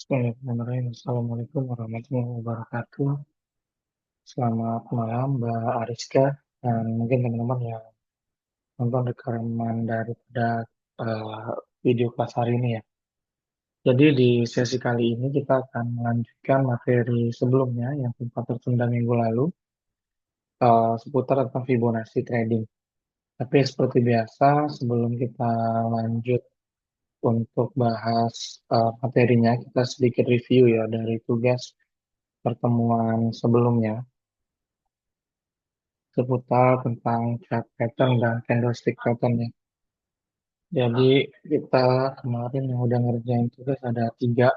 Bismillahirrahmanirrahim. Assalamualaikum warahmatullahi wabarakatuh. Selamat malam Mbak Ariska dan mungkin teman-teman yang nonton rekaman daripada video kelas hari ini ya. Jadi di sesi kali ini kita akan melanjutkan materi sebelumnya yang sempat tertunda minggu lalu seputar tentang Fibonacci trading. Tapi seperti biasa sebelum kita lanjut untuk bahas materinya, kita sedikit review ya dari tugas pertemuan sebelumnya seputar tentang chart pattern dan candlestick pattern ya. Jadi kita kemarin yang udah ngerjain tugas ada tiga.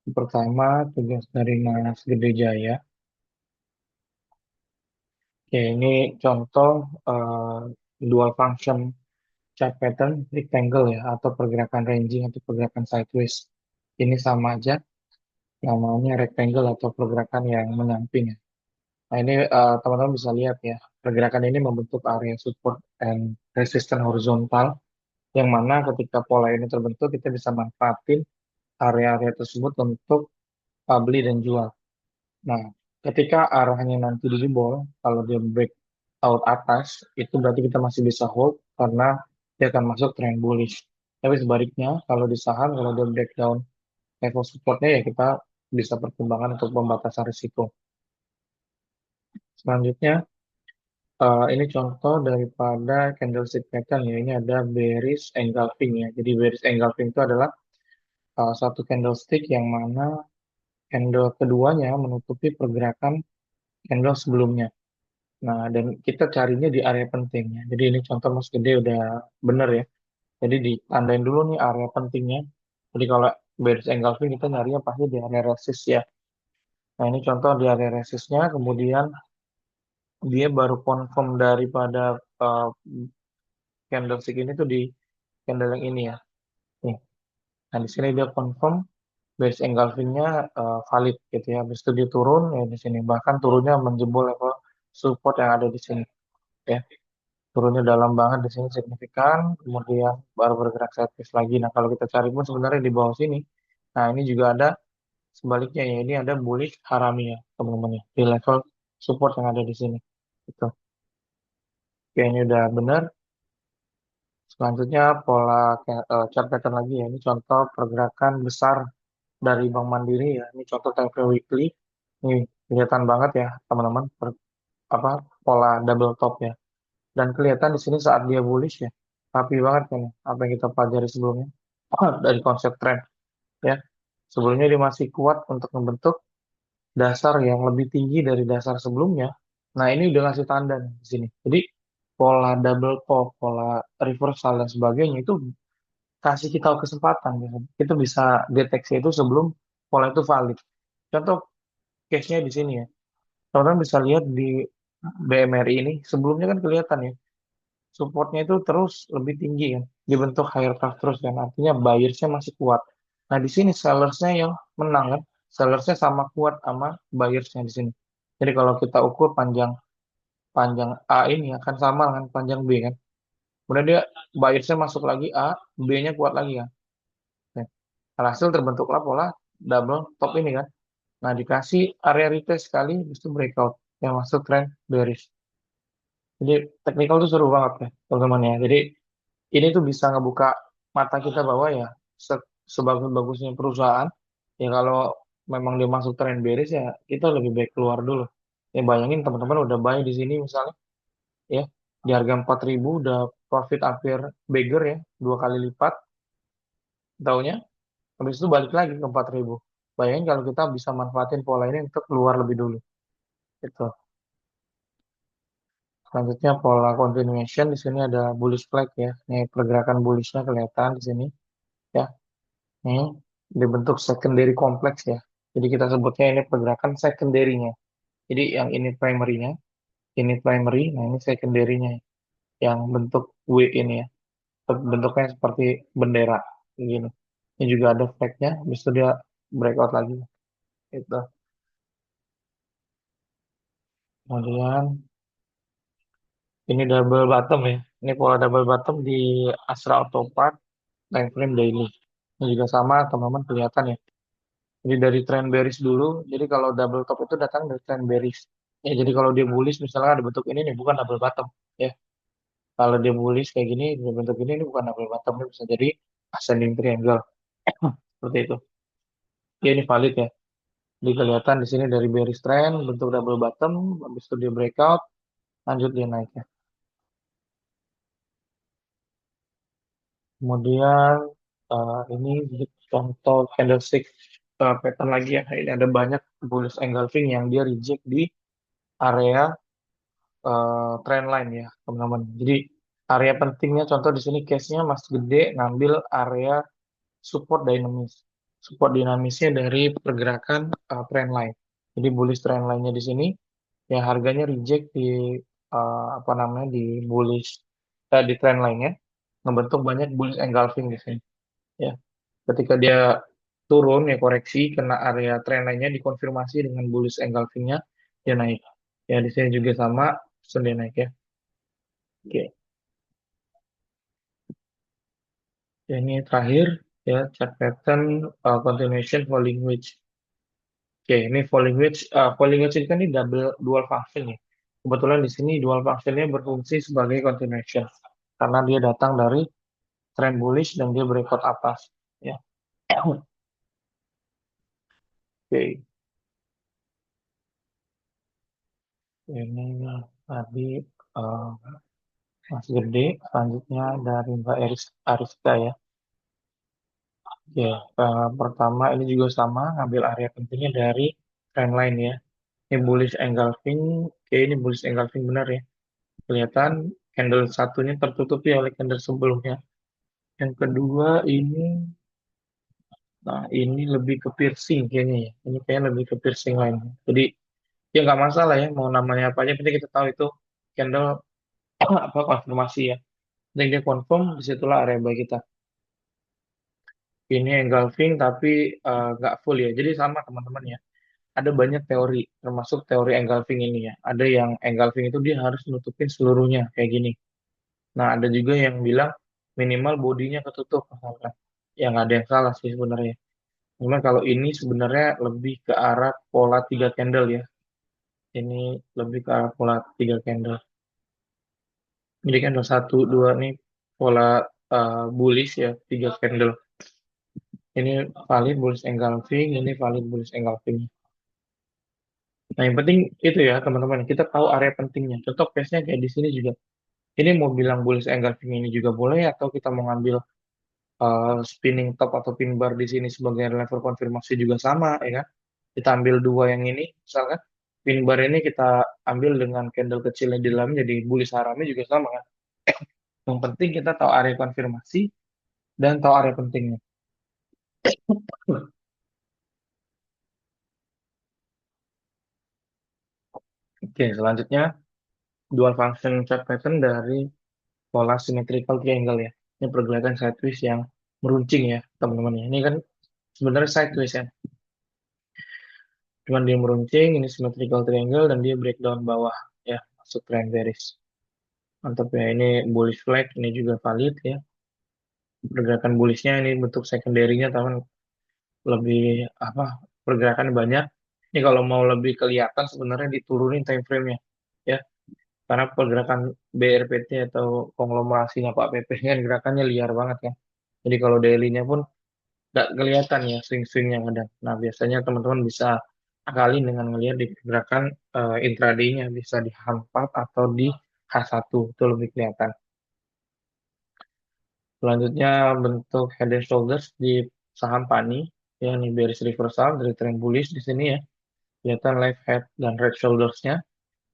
Pertama tugas dari Mas Gede Jaya. Oke, ini contoh eh, dual function chart pattern rectangle ya atau pergerakan ranging atau pergerakan sideways. Ini sama aja namanya rectangle atau pergerakan yang menyamping ya. Nah ini teman-teman bisa lihat ya, pergerakan ini membentuk area support and resistance horizontal yang mana ketika pola ini terbentuk kita bisa manfaatin area-area tersebut untuk beli dan jual. Nah, ketika arahnya nanti dijebol, kalau dia break out atas, itu berarti kita masih bisa hold karena dia akan masuk trend bullish. Tapi sebaliknya, kalau di saham, kalau dia breakdown level supportnya ya kita bisa pertimbangkan untuk pembatasan risiko. Selanjutnya, ini contoh daripada candlestick pattern ya. Ini ada bearish engulfing ya. Jadi bearish engulfing itu adalah satu candlestick yang mana candle keduanya menutupi pergerakan candle sebelumnya. Nah, dan kita carinya di area pentingnya. Jadi ini contoh Mas Gede udah bener ya. Jadi ditandain dulu nih area pentingnya. Jadi kalau bearish engulfing kita nyarinya pasti di area resist ya. Nah, ini contoh di area resistnya, kemudian dia baru confirm daripada uh, candlestick ini tuh di candle yang ini ya. Nih. Nah, di sini dia confirm base engulfingnya valid gitu ya. Habis itu dia turun ya di sini. Bahkan turunnya menjebol level support yang ada di sini ya. Turunnya dalam banget di sini signifikan. Kemudian baru bergerak sideways lagi. Nah kalau kita cari pun sebenarnya di bawah sini. Nah ini juga ada sebaliknya ya. Ini ada bullish harami ya teman-teman ya. Di level support yang ada di sini. Gitu. Oke ini udah benar. Selanjutnya pola chart pattern lagi ya. Ini contoh pergerakan besar dari Bank Mandiri ya. Ini contoh time weekly. Ini kelihatan banget ya teman-teman apa pola double top ya. Dan kelihatan di sini saat dia bullish ya. Rapi banget kan ya, apa yang kita pelajari sebelumnya dari konsep tren ya. Sebelumnya dia masih kuat untuk membentuk dasar yang lebih tinggi dari dasar sebelumnya. Nah, ini udah ngasih tanda nih di sini. Jadi pola double top, pola reversal dan sebagainya itu kasih kita kesempatan gitu. Kita bisa deteksi itu sebelum pola itu valid. Contoh case-nya di sini ya. Teman-teman bisa lihat di BMRI ini sebelumnya kan kelihatan ya supportnya itu terus lebih tinggi kan dibentuk higher path terus kan artinya buyersnya masih kuat. Nah di sini sellersnya yang menang kan, sellersnya sama kuat sama buyersnya di sini. Jadi kalau kita ukur panjang panjang A ini akan sama kan panjang B kan, kemudian dia buyersnya masuk lagi A, B-nya kuat lagi kan. Nah, alhasil terbentuklah pola double top ini kan. Nah dikasih area retest sekali itu breakout yang masuk trend bearish. Jadi teknikal tuh seru banget ya teman-teman ya. Jadi ini tuh bisa ngebuka mata kita bahwa ya sebagus-bagusnya perusahaan ya kalau memang dia masuk tren bearish ya kita lebih baik keluar dulu. Ya bayangin teman-teman udah buy di sini misalnya ya di harga 4.000 udah profit hampir bigger ya 2 kali lipat taunya habis itu balik lagi ke 4.000. Bayangin kalau kita bisa manfaatin pola ini untuk keluar lebih dulu gitu. Selanjutnya pola continuation di sini ada bullish flag ya. Nih pergerakan bullishnya kelihatan di sini ya. Nih dibentuk secondary kompleks ya. Jadi kita sebutnya ini pergerakan secondary-nya. Jadi yang ini primary, nah ini secondary-nya yang bentuk W ini ya. Bentuknya seperti bendera begini. Ini juga ada flag-nya, habis itu dia breakout lagi. Itu. Kemudian ini double bottom ya. Ini pola double bottom di Astra Auto Park time frame daily. Ini juga sama teman-teman kelihatan ya. Jadi dari trend bearish dulu. Jadi kalau double top itu datang dari trend bearish. Ya, jadi kalau dia bullish misalnya ada bentuk ini nih bukan double bottom. Ya, kalau dia bullish kayak gini, dia bentuk ini bukan double bottom, ini bisa jadi ascending triangle. Seperti itu. Ya, ini valid ya. Jadi kelihatan di sini dari bearish trend bentuk double bottom, habis itu dia breakout, lanjut dia naik ya. Kemudian ini contoh candlestick pattern lagi ya. Ini ada banyak bullish engulfing yang dia reject di area trend line ya, teman-teman. Jadi area pentingnya contoh di sini case-nya Mas Gede ngambil area support dinamis. Support dinamisnya dari pergerakan trend line. Jadi bullish trend line-nya di sini ya harganya reject di apa namanya di bullish di trend line-nya membentuk banyak bullish engulfing di sini ya. Ketika dia turun ya koreksi kena area trend line-nya dikonfirmasi dengan bullish engulfing-nya dia naik. Ya di sini juga sama, terus dia naik ya. Oke. Ya, ini terakhir ya chart pattern continuation falling wedge. Oke, ini falling wedge ini kan ini double dual function ya. Kebetulan di sini dual functionnya berfungsi sebagai continuation karena dia datang dari trend bullish dan dia breakout atas ya. Oke, ini tadi eh, Mas Gede, selanjutnya dari Mbak Ariska ya. Oke, pertama ini juga sama ngambil area pentingnya dari trendline ya. Ini bullish engulfing, oke ini bullish engulfing benar ya. Kelihatan candle satunya tertutupi oleh candle sebelumnya. Yang kedua ini, nah ini lebih ke piercing kayaknya ya. Ini kayaknya lebih ke piercing line. Jadi ya nggak masalah ya, mau namanya apa aja, penting kita tahu itu candle apa konfirmasi ya. Dan dia confirm, disitulah area buy kita. Ini engulfing tapi nggak full ya. Jadi sama teman-teman ya. Ada banyak teori, termasuk teori engulfing ini ya. Ada yang engulfing itu dia harus nutupin seluruhnya kayak gini. Nah, ada juga yang bilang minimal bodinya ketutup misalkan. Ya nggak ada yang salah sih sebenarnya. Cuman kalau ini sebenarnya lebih ke arah pola tiga candle ya. Ini lebih ke arah pola tiga candle. Jadi candle satu, dua nih pola bullish ya, tiga candle. Ini valid bullish engulfing, ini valid bullish engulfing. Nah, yang penting itu ya teman-teman, kita tahu area pentingnya. Contoh case-nya kayak di sini juga. Ini mau bilang bullish engulfing ini juga boleh atau kita mau ngambil spinning top atau pin bar di sini sebagai level konfirmasi juga sama ya kan. Kita ambil dua yang ini, misalkan pin bar ini kita ambil dengan candle kecilnya di dalamnya jadi bullish haramnya juga sama kan. Yang penting kita tahu area konfirmasi dan tahu area pentingnya. Oke, selanjutnya dual function chart pattern dari pola symmetrical triangle ya. Ini pergerakan sideways yang meruncing ya, teman-teman ya. Ini kan sebenarnya sideways ya. Cuman dia meruncing, ini symmetrical triangle dan dia breakdown bawah ya, masuk trend bearish. Mantap ya, ini bullish flag, ini juga valid ya. Pergerakan bullishnya ini bentuk secondary-nya teman lebih apa? Pergerakan banyak. Ini kalau mau lebih kelihatan sebenarnya diturunin time frame-nya ya. Karena pergerakan BRPT atau konglomerasinya Pak PP kan gerakannya liar banget ya. Jadi kalau daily-nya pun nggak kelihatan ya swing-swingnya kadang. Nah, biasanya teman-teman bisa akalin dengan melihat di pergerakan intraday-nya bisa di H4 atau di H1 itu lebih kelihatan. Selanjutnya bentuk head and shoulders di saham PANI ya ini bearish reversal dari trend bullish di sini ya. Kelihatan left head dan right shoulders-nya.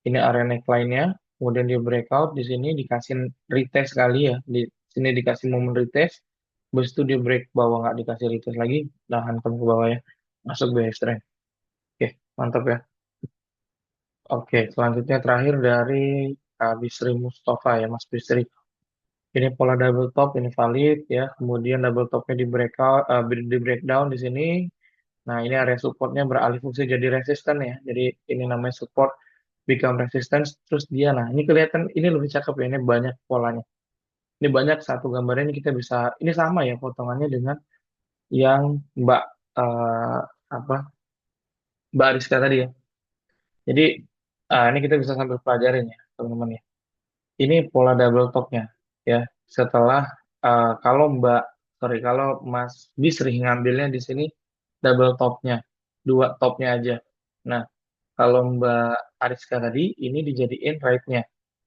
Ini area neckline-nya. Kemudian dia breakout di sini dikasih retest kali ya. Di sini dikasih momen retest. Habis itu dia break bawah nggak dikasih retest lagi. Nah, hantam ke bawah ya. Masuk bearish trend. Oke, mantap ya. Oke, selanjutnya terakhir dari Bisri Mustafa ya, Mas Bisri. Ini pola double top, ini valid ya. Kemudian double topnya di breakout, di breakdown di sini. Nah, ini area supportnya beralih fungsi jadi resisten ya. Jadi ini namanya support become resistance. Terus dia, nah ini kelihatan, ini lebih cakep ya. Ini banyak polanya. Ini banyak satu gambarnya ini kita bisa, ini sama ya potongannya dengan yang Mbak apa Mbak Ariska tadi ya. Jadi ini kita bisa sambil pelajarin ya teman-teman ya. Ini pola double topnya ya. Setelah kalau kalau Mas B sering ngambilnya di sini double topnya, dua topnya aja. Nah, kalau Mbak Ariska tadi ini dijadiin right-nya.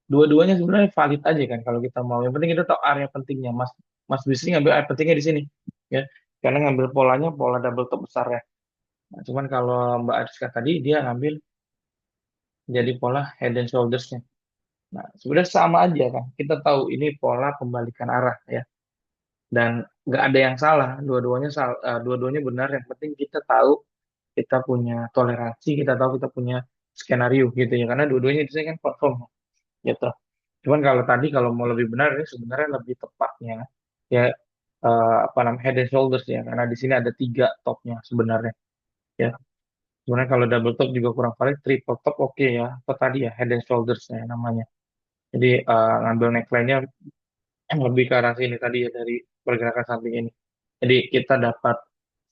Dua-duanya sebenarnya valid aja kan kalau kita mau. Yang penting kita tahu area pentingnya. Mas Mas Bisri ngambil area pentingnya di sini ya. Karena ngambil polanya pola double top besar ya. Nah, cuman kalau Mbak Ariska tadi dia ngambil jadi pola head and shoulders-nya. Nah, sebenarnya sama aja kan. Kita tahu ini pola pembalikan arah ya. Dan nggak ada yang salah. Dua-duanya benar. Yang penting kita tahu kita punya toleransi, kita tahu kita punya skenario gitu ya. Karena dua-duanya itu kan confirm gitu. Cuman kalau tadi kalau mau lebih benar ini sebenarnya lebih tepatnya ya apa namanya head and shoulders ya karena di sini ada tiga topnya sebenarnya ya. Sebenarnya kalau double top juga kurang valid, triple top oke ya. Atau tadi ya head and shoulders ya namanya. Jadi ngambil neckline-nya yang lebih ke arah sini tadi ya dari pergerakan samping ini. Jadi kita dapat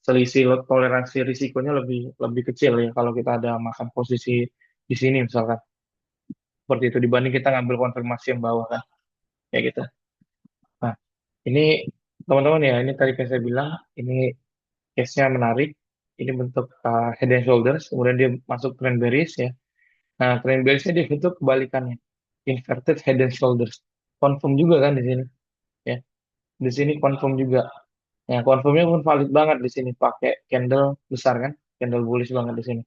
selisih toleransi risikonya lebih lebih kecil ya kalau kita ada makan posisi di sini misalkan seperti itu dibanding kita ngambil konfirmasi yang bawah kan ya gitu. Nah, ini teman-teman ya, ini tadi kayak saya bilang, ini case-nya menarik. Ini bentuk head and shoulders, kemudian dia masuk trend bearish ya. Nah, trend bearish-nya dia bentuk kebalikannya, inverted head and shoulders. Confirm juga kan di sini ya. Di sini confirm juga. Ya, confirmnya pun valid banget di sini pakai candle besar kan, candle bullish banget di sini.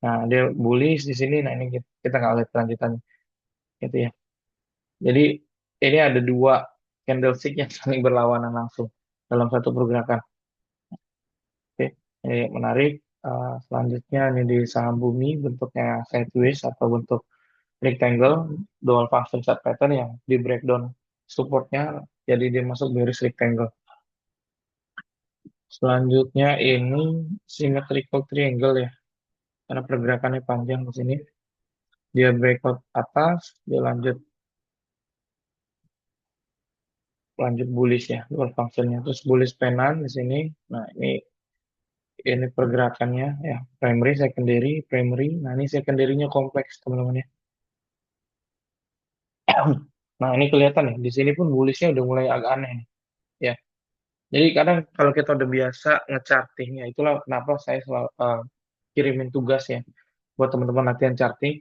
Nah, dia bullish di sini. Nah, ini kita nggak lihat kelanjutannya, gitu ya. Jadi ini ada dua candlestick yang saling berlawanan langsung dalam satu pergerakan. Oke, ini menarik. Selanjutnya ini di saham bumi bentuknya sideways atau bentuk rectangle dual function chart pattern yang di breakdown supportnya jadi dia masuk bearish rectangle. Selanjutnya ini symmetrical triangle ya karena pergerakannya panjang di sini. Dia breakout atas, dia lanjut lanjut bullish ya dual functionnya. Terus bullish penan di sini. Nah ini pergerakannya ya primary, secondary, primary. Nah ini secondary-nya kompleks teman-teman ya. Nah, ini kelihatan nih, di sini pun bullish-nya udah mulai agak aneh nih, ya. Jadi kadang kalau kita udah biasa ngecharting, ya itulah kenapa saya selalu kirimin tugas ya buat teman-teman latihan charting.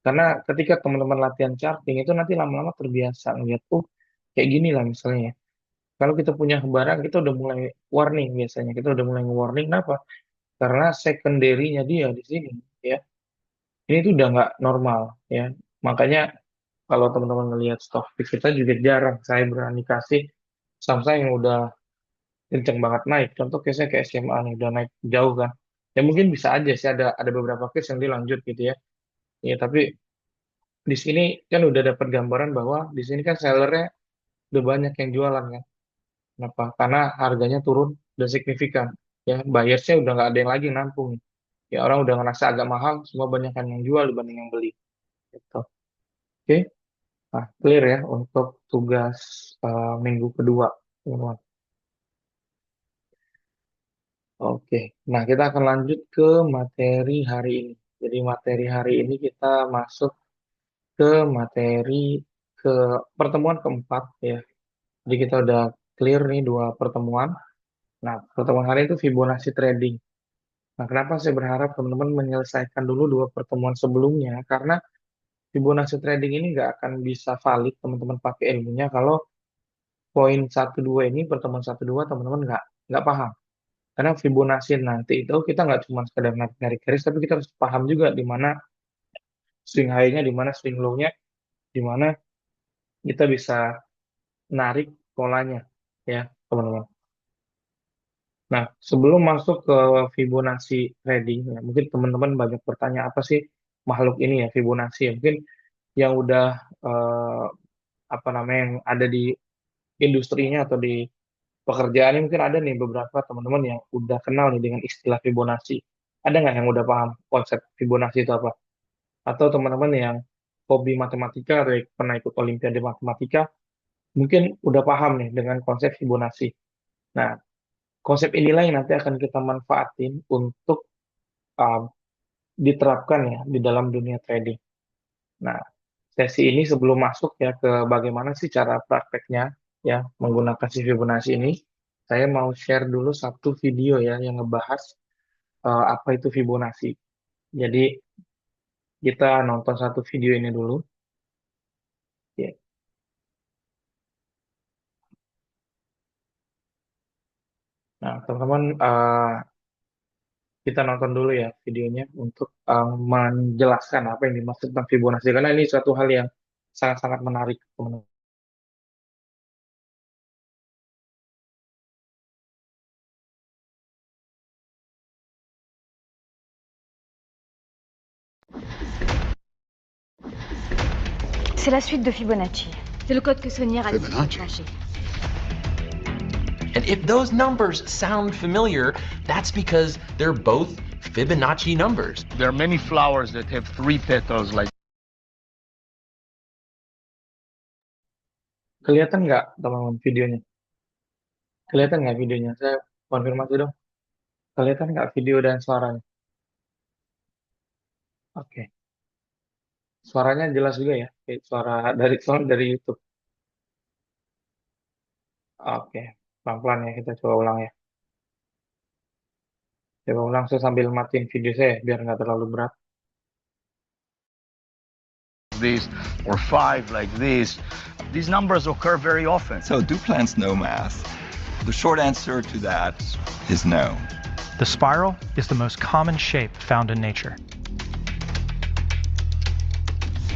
Karena ketika teman-teman latihan charting itu nanti lama-lama terbiasa ngeliat, tuh kayak gini lah misalnya ya. Kalau kita punya barang, kita udah mulai warning biasanya. Kita udah mulai warning, kenapa? Karena secondary-nya dia di sini, ya. Ini tuh udah nggak normal, ya. Makanya kalau teman-teman ngelihat stock pick kita juga jarang saya berani kasih saham saya yang udah kenceng banget naik. Contoh case-nya kayak SMA nih udah naik jauh kan. Ya mungkin bisa aja sih ada beberapa case yang dilanjut gitu ya. Ya tapi di sini kan udah dapat gambaran bahwa di sini kan sellernya udah banyak yang jualan kan. Kenapa? Karena harganya turun udah signifikan. Ya buyersnya udah nggak ada yang lagi nampung. Ya orang udah ngerasa agak mahal, semua banyak yang jual dibanding yang beli. Gitu. Oke. Nah, clear ya untuk tugas minggu kedua, teman-teman. Oke, nah kita akan lanjut ke materi hari ini. Jadi materi hari ini kita masuk ke materi ke pertemuan keempat ya. Jadi kita udah clear nih dua pertemuan. Nah, pertemuan hari itu Fibonacci trading. Nah, kenapa saya berharap teman-teman menyelesaikan dulu dua pertemuan sebelumnya? Karena Fibonacci trading ini nggak akan bisa valid teman-teman pakai ilmunya kalau poin satu dua ini pertemuan satu dua teman-teman nggak paham. Karena Fibonacci nanti itu kita nggak cuma sekedar narik garis, tapi kita harus paham juga di mana swing high-nya, di mana swing low-nya, di mana kita bisa narik polanya, ya teman-teman. Nah, sebelum masuk ke Fibonacci trading, ya, mungkin teman-teman banyak bertanya apa sih makhluk ini ya Fibonacci ya. Mungkin yang udah eh, apa namanya yang ada di industrinya atau di pekerjaannya mungkin ada nih beberapa teman-teman yang udah kenal nih dengan istilah Fibonacci. Ada nggak yang udah paham konsep Fibonacci itu apa? Atau teman-teman yang hobi matematika atau yang pernah ikut Olimpiade Matematika, mungkin udah paham nih dengan konsep Fibonacci. Nah, Konsep inilah yang nanti akan kita manfaatin untuk uh, diterapkan ya di dalam dunia trading. Nah, sesi ini sebelum masuk ya ke bagaimana sih cara prakteknya ya menggunakan si Fibonacci ini, saya mau share dulu satu video ya yang ngebahas apa itu Fibonacci. Jadi kita nonton satu video ini dulu. Ya. Nah, teman-teman kita nonton dulu ya videonya untuk menjelaskan apa yang dimaksud tentang Fibonacci karena ini suatu hal yang sangat-sangat menarik, teman-teman. C'est la suite de Fibonacci. C'est le code que Sonia a déclenché. And if those numbers sound familiar, that's because they're both Fibonacci numbers. There are many flowers that have 3 petals like Kelihatan nggak teman-teman videonya? Kelihatan nggak videonya? Saya konfirmasi dong. Kelihatan nggak video dan suaranya? Oke. Suaranya jelas juga ya? Kayak suara dari YouTube. Oke. Pelan-pelan ya, kita coba ulang ya. Coba ulang saya sambil matiin video saya biar nggak terlalu berat. this or 5 like this. These numbers occur very often. So do plants know math? The short answer to that is no. The spiral is the most common shape found in nature.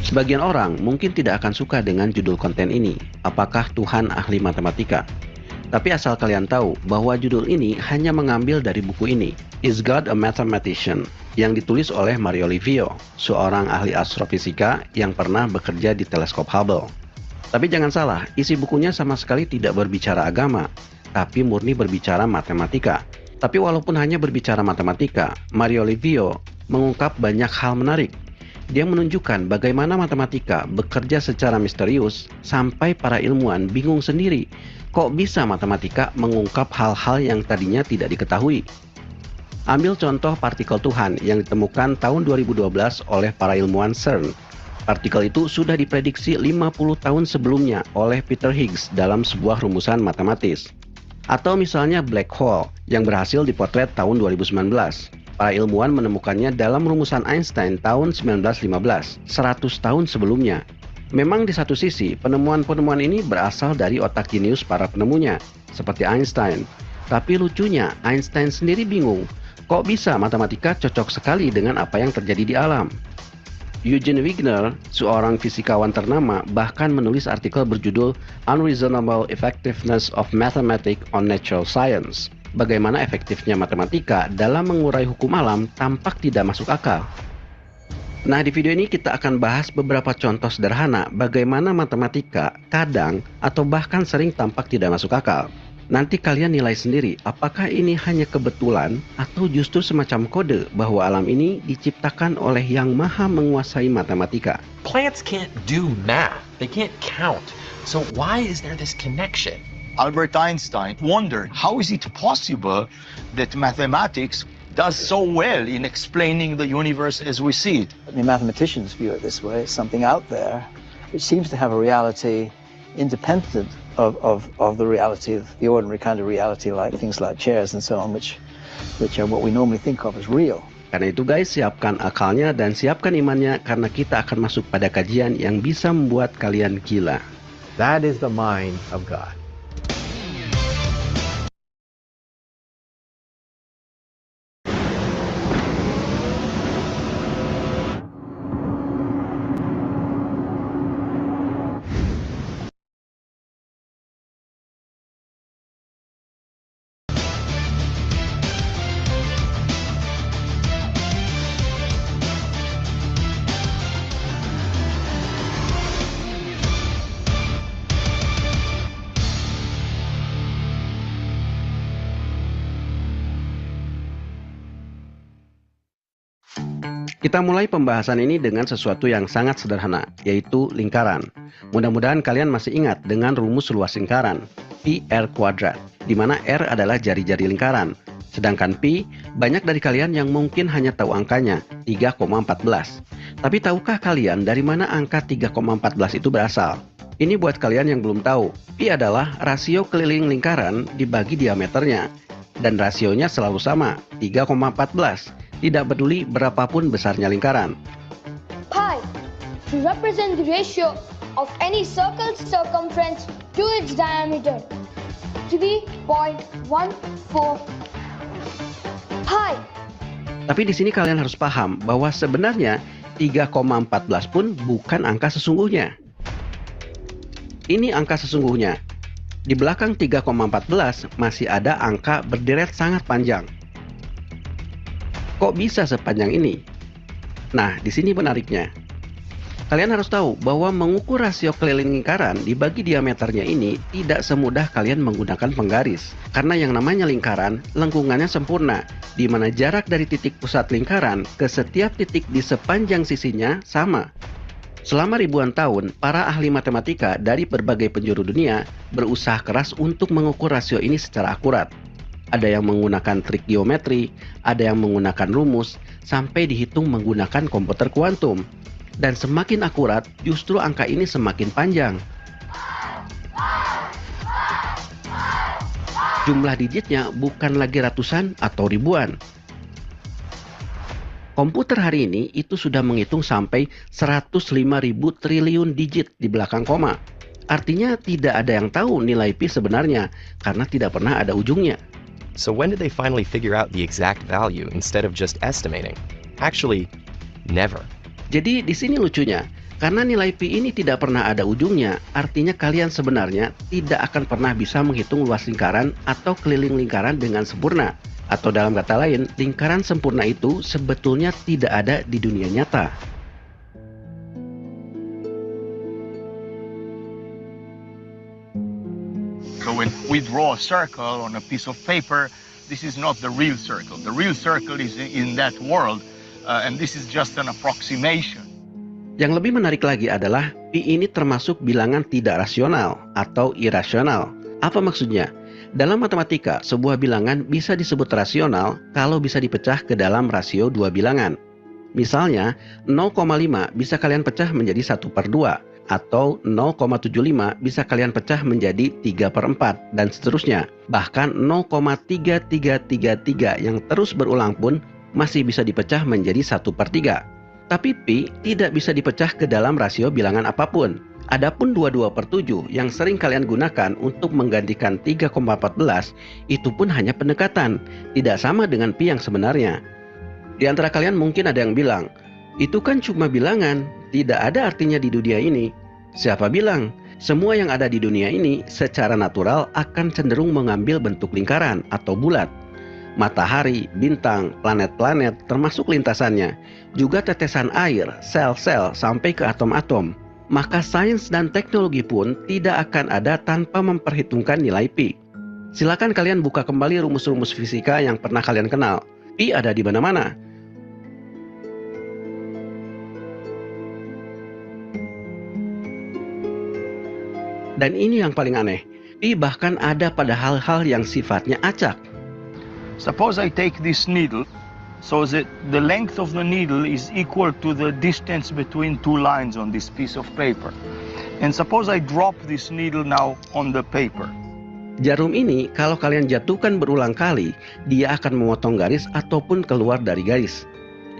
Sebagian orang mungkin tidak akan suka dengan judul konten ini, apakah Tuhan ahli matematika? Tapi asal kalian tahu bahwa judul ini hanya mengambil dari buku ini, Is God a Mathematician? Yang ditulis oleh Mario Livio, seorang ahli astrofisika yang pernah bekerja di teleskop Hubble. Tapi jangan salah, isi bukunya sama sekali tidak berbicara agama, tapi murni berbicara matematika. Tapi walaupun hanya berbicara matematika, Mario Livio mengungkap banyak hal menarik. Dia menunjukkan bagaimana matematika bekerja secara misterius sampai para ilmuwan bingung sendiri. Kok bisa matematika mengungkap hal-hal yang tadinya tidak diketahui? Ambil contoh partikel Tuhan yang ditemukan tahun 2012 oleh para ilmuwan CERN. Partikel itu sudah diprediksi 50 tahun sebelumnya oleh Peter Higgs dalam sebuah rumusan matematis. Atau misalnya black hole yang berhasil dipotret tahun 2019. Para ilmuwan menemukannya dalam rumusan Einstein tahun 1915, 100 tahun sebelumnya. Memang di satu sisi, penemuan-penemuan ini berasal dari otak jenius para penemunya, seperti Einstein. Tapi lucunya, Einstein sendiri bingung, kok bisa matematika cocok sekali dengan apa yang terjadi di alam? Eugene Wigner, seorang fisikawan ternama, bahkan menulis artikel berjudul Unreasonable Effectiveness of Mathematics on Natural Science. Bagaimana efektifnya matematika dalam mengurai hukum alam tampak tidak masuk akal. Nah, di video ini kita akan bahas beberapa contoh sederhana bagaimana matematika kadang atau bahkan sering tampak tidak masuk akal. Nanti kalian nilai sendiri apakah ini hanya kebetulan atau justru semacam kode bahwa alam ini diciptakan oleh Yang Maha Menguasai matematika. Plants can't do math. They can't count. So why is there this connection? Albert Einstein wondered, how is it possible that mathematics does so well in explaining the universe as we see it? I mean, mathematicians view it this way, something out there which seems to have a reality independent of the reality, of the ordinary kind of reality, like things like chairs and so on, which are what we normally think of as real. Karena itu guys, siapkan akalnya dan siapkan imannya karena kita akan masuk pada kajian yang bisa membuat kalian gila. That is the mind of God. Kita mulai pembahasan ini dengan sesuatu yang sangat sederhana, yaitu lingkaran. Mudah-mudahan kalian masih ingat dengan rumus luas lingkaran, pi r kuadrat, di mana r adalah jari-jari lingkaran. Sedangkan pi, banyak dari kalian yang mungkin hanya tahu angkanya, 3,14. Tapi tahukah kalian dari mana angka 3,14 itu berasal? Ini buat kalian yang belum tahu, pi adalah rasio keliling lingkaran dibagi diameternya. Dan rasionya selalu sama, 3,14. Tidak peduli berapapun besarnya lingkaran. Pi, to represent the ratio of any circle's circumference to its diameter, 3.14 pi. Tapi di sini kalian harus paham bahwa sebenarnya 3,14 pun bukan angka sesungguhnya. Ini angka sesungguhnya. Di belakang 3,14 masih ada angka berderet sangat panjang. Kok bisa sepanjang ini? Nah, di sini menariknya. Kalian harus tahu bahwa mengukur rasio keliling lingkaran dibagi diameternya ini tidak semudah kalian menggunakan penggaris. Karena yang namanya lingkaran, lengkungannya sempurna, di mana jarak dari titik pusat lingkaran ke setiap titik di sepanjang sisinya sama. Selama ribuan tahun, para ahli matematika dari berbagai penjuru dunia berusaha keras untuk mengukur rasio ini secara akurat. Ada yang menggunakan trik geometri, ada yang menggunakan rumus, sampai dihitung menggunakan komputer kuantum. Dan semakin akurat, justru angka ini semakin panjang. Jumlah digitnya bukan lagi ratusan atau ribuan. Komputer hari ini itu sudah menghitung sampai 105.000 triliun digit di belakang koma. Artinya tidak ada yang tahu nilai pi sebenarnya, karena tidak pernah ada ujungnya. So when did they finally figure out the exact value instead of just estimating? Actually, never. Jadi di sini lucunya, karena nilai pi ini tidak pernah ada ujungnya, artinya kalian sebenarnya tidak akan pernah bisa menghitung luas lingkaran atau keliling lingkaran dengan sempurna. Atau dalam kata lain, lingkaran sempurna itu sebetulnya tidak ada di dunia nyata. So when we draw a circle on a piece of paper, this is not the real circle. The real circle is in that world, and this is just an approximation. Yang lebih menarik lagi adalah pi ini termasuk bilangan tidak rasional atau irasional. Apa maksudnya? Dalam matematika, sebuah bilangan bisa disebut rasional kalau bisa dipecah ke dalam rasio dua bilangan. Misalnya, 0,5 bisa kalian pecah menjadi 1/2, atau 0,75 bisa kalian pecah menjadi 3/4, dan seterusnya. Bahkan 0,3333 yang terus berulang pun masih bisa dipecah menjadi 1/3. Tapi pi tidak bisa dipecah ke dalam rasio bilangan apapun. Adapun 22/7 yang sering kalian gunakan untuk menggantikan 3,14 itu pun hanya pendekatan, tidak sama dengan pi yang sebenarnya. Di antara kalian mungkin ada yang bilang, itu kan cuma bilangan, tidak ada artinya di dunia ini. Siapa bilang? Semua yang ada di dunia ini secara natural akan cenderung mengambil bentuk lingkaran atau bulat. Matahari, bintang, planet-planet termasuk lintasannya, juga tetesan air, sel-sel sampai ke atom-atom. Maka sains dan teknologi pun tidak akan ada tanpa memperhitungkan nilai pi. Silakan kalian buka kembali rumus-rumus fisika yang pernah kalian kenal. Pi ada di mana-mana. Dan ini yang paling aneh, pi bahkan ada pada hal-hal yang sifatnya acak. Suppose I take this needle, so that the length of the needle is equal to the distance between two lines on this piece of paper. And suppose I drop this needle now on the paper. Jarum ini kalau kalian jatuhkan berulang kali, dia akan memotong garis ataupun keluar dari garis.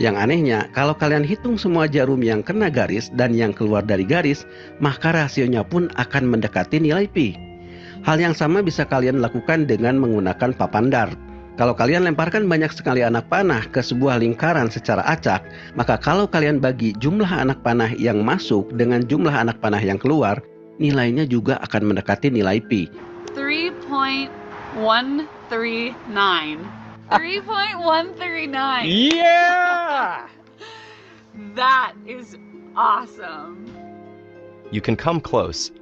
Yang anehnya, kalau kalian hitung semua jarum yang kena garis dan yang keluar dari garis, maka rasionya pun akan mendekati nilai pi. Hal yang sama bisa kalian lakukan dengan menggunakan papan dart. Kalau kalian lemparkan banyak sekali anak panah ke sebuah lingkaran secara acak, maka kalau kalian bagi jumlah anak panah yang masuk dengan jumlah anak panah yang keluar, nilainya juga akan mendekati nilai pi. 3.139. 3.139. Yeah! That is awesome. You can come close.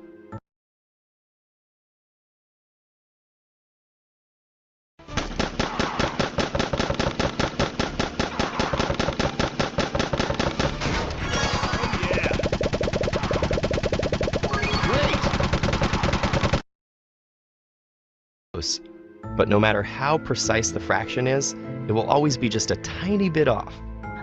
close. But no matter how precise the fraction is, it will always be just a tiny bit off.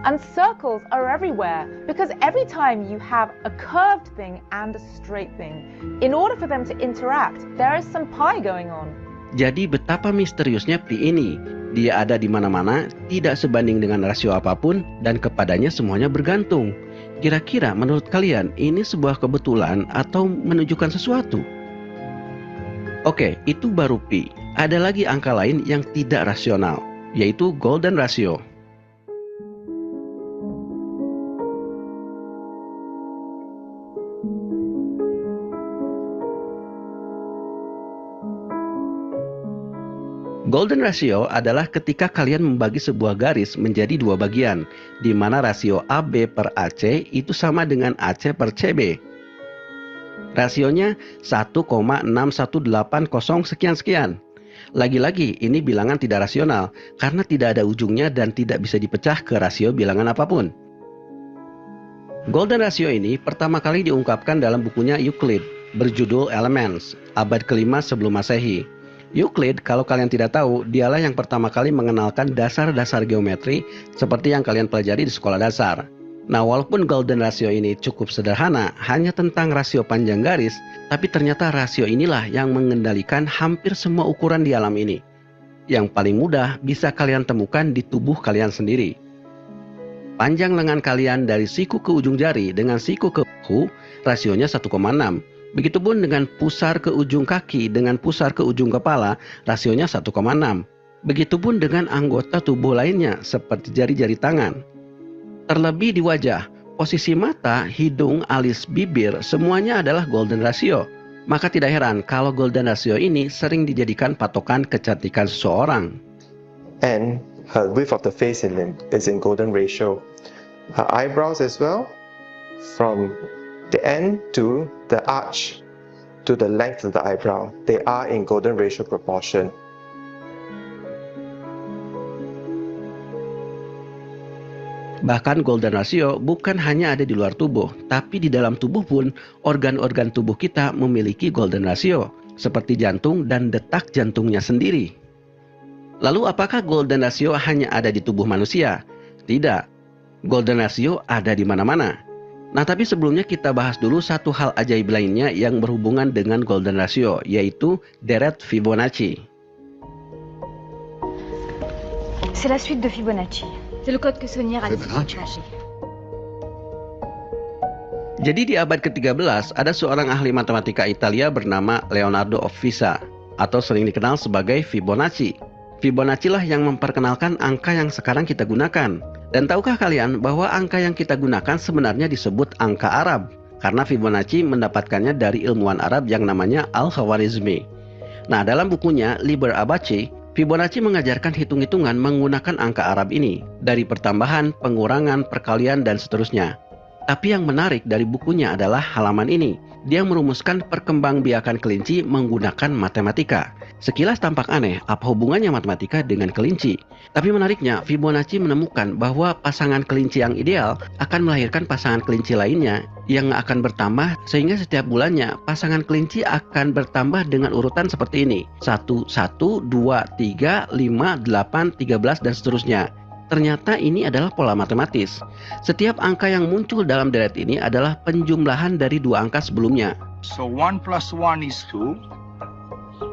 And circles are everywhere because every time you have a curved thing and a straight thing, in order for them to interact, there is some pi going on. Jadi betapa misteriusnya pi ini. Dia ada di mana-mana, tidak sebanding dengan rasio apapun, dan kepadanya semuanya bergantung. Kira-kira menurut kalian ini sebuah kebetulan atau menunjukkan sesuatu? Oke, itu baru pi. Ada lagi angka lain yang tidak rasional, yaitu golden ratio. Golden ratio adalah ketika kalian membagi sebuah garis menjadi dua bagian, di mana rasio AB per AC itu sama dengan AC per CB. Rasionya 1,6180 sekian-sekian. Lagi-lagi, ini bilangan tidak rasional, karena tidak ada ujungnya dan tidak bisa dipecah ke rasio bilangan apapun. Golden ratio ini pertama kali diungkapkan dalam bukunya Euclid, berjudul Elements, abad ke-5 sebelum Masehi. Euclid, kalau kalian tidak tahu, dialah yang pertama kali mengenalkan dasar-dasar geometri seperti yang kalian pelajari di sekolah dasar. Nah, walaupun golden ratio ini cukup sederhana, hanya tentang rasio panjang garis, tapi ternyata rasio inilah yang mengendalikan hampir semua ukuran di alam ini. Yang paling mudah bisa kalian temukan di tubuh kalian sendiri. Panjang lengan kalian dari siku ke ujung jari dengan siku ke bahu, rasionya 1,6. Begitupun dengan pusar ke ujung kaki dengan pusar ke ujung kepala, rasionya 1,6. Begitupun dengan anggota tubuh lainnya seperti jari-jari tangan. Terlebih di wajah, posisi mata, hidung, alis, bibir, semuanya adalah golden ratio. Maka tidak heran kalau golden ratio ini sering dijadikan patokan kecantikan seseorang. And width of the face is in golden ratio. Eyebrows as well, from the end to the arch to the length of the eyebrow, they are in golden ratio proportion. Bahkan golden ratio bukan hanya ada di luar tubuh, tapi di dalam tubuh pun organ-organ tubuh kita memiliki golden ratio, seperti jantung dan detak jantungnya sendiri. Lalu apakah golden ratio hanya ada di tubuh manusia? Tidak. Golden ratio ada di mana-mana. Nah, tapi sebelumnya kita bahas dulu satu hal ajaib lainnya yang berhubungan dengan golden ratio, yaitu deret Fibonacci. C'est la suite de Fibonacci. C'est le code que Sonia a déclenché. Jadi di abad ke-13 ada seorang ahli matematika Italia bernama Leonardo of Pisa, atau sering dikenal sebagai Fibonacci. Fibonacci lah yang memperkenalkan angka yang sekarang kita gunakan. Dan tahukah kalian bahwa angka yang kita gunakan sebenarnya disebut angka Arab? Karena Fibonacci mendapatkannya dari ilmuwan Arab yang namanya Al-Khwarizmi. Nah, dalam bukunya Liber Abaci, Fibonacci mengajarkan hitung-hitungan menggunakan angka Arab ini. Dari pertambahan, pengurangan, perkalian, dan seterusnya. Tapi yang menarik dari bukunya adalah halaman ini. Dia merumuskan perkembangbiakan kelinci menggunakan matematika. Sekilas tampak aneh, apa hubungannya matematika dengan kelinci? Tapi menariknya, Fibonacci menemukan bahwa pasangan kelinci yang ideal akan melahirkan pasangan kelinci lainnya yang akan bertambah, sehingga setiap bulannya pasangan kelinci akan bertambah dengan urutan seperti ini. 1, 1, 2, 3, 5, 8, 13, dan seterusnya. Ternyata ini adalah pola matematis. Setiap angka yang muncul dalam deret ini adalah penjumlahan dari dua angka sebelumnya. So 1 plus 1 is 2.